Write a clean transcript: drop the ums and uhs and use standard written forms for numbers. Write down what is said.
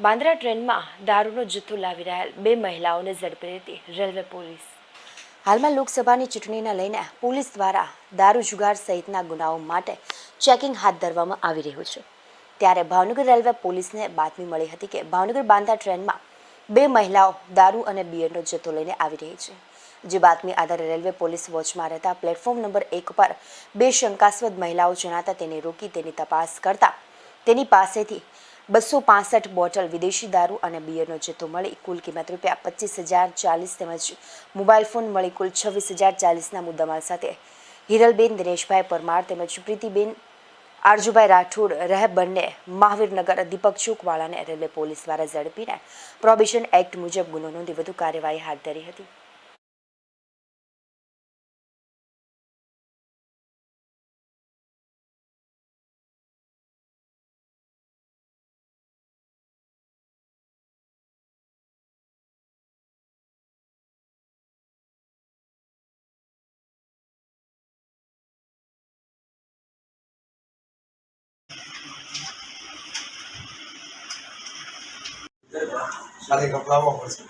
બાંદ્રા ટ્રેનમાં દારૂનો જથ્થો લાવી રહેલ 2 મહિલાઓને ઝડપી લેતી રેલવે પોલીસ। હાલમાં લોકસભાની ચૂંટણીને લઈને પોલીસ દ્વારા દારૂ જુગાર સહિતના ગુનાઓ માટે ચેકિંગ હાથ ધરવામાં આવી રહ્યું છે। ત્યારે ભાવનગર રેલવે પોલીસને બાતમી મળી હતી કે ભાવનગર બાંદ્રા ટ્રેનમાં 2 મહિલાઓ દારૂ અને બિયરનો જથ્થો લઈને આવી રહી છે। જે બાતમી આધારે રેલવે પોલીસ વોચમાં રહેતા પ્લેટફોર્મ નંબર 1 પર 2 શંકાસ્પદ મહિલાઓ જણાતા તેને રોકી તેની તપાસ કરતા તેની પાસેથી 265 બોટલ વિદેશી દારૂ અને બિયરનો જથ્થો મળી કુલ કિંમત ₹25,040 તેમજ મોબાઈલ ફોન મળી કુલ 26,040ના મુદ્દામાલ સાથે હિરલબેન દિનેશભાઈ પરમાર તેમજ પ્રીતિબેન આરજુભાઈ રાઠોડ રહે બંને મહાવીરનગર દીપક ચોકવાળાને રેલવે પોલીસ દ્વારા ઝડપીને પ્રોહિબિશન એક્ટ મુજબ ગુનો નોંધી વધુ કાર્યવાહી હાથ ધરી હતી। ખાલી કપડામાં પડશે।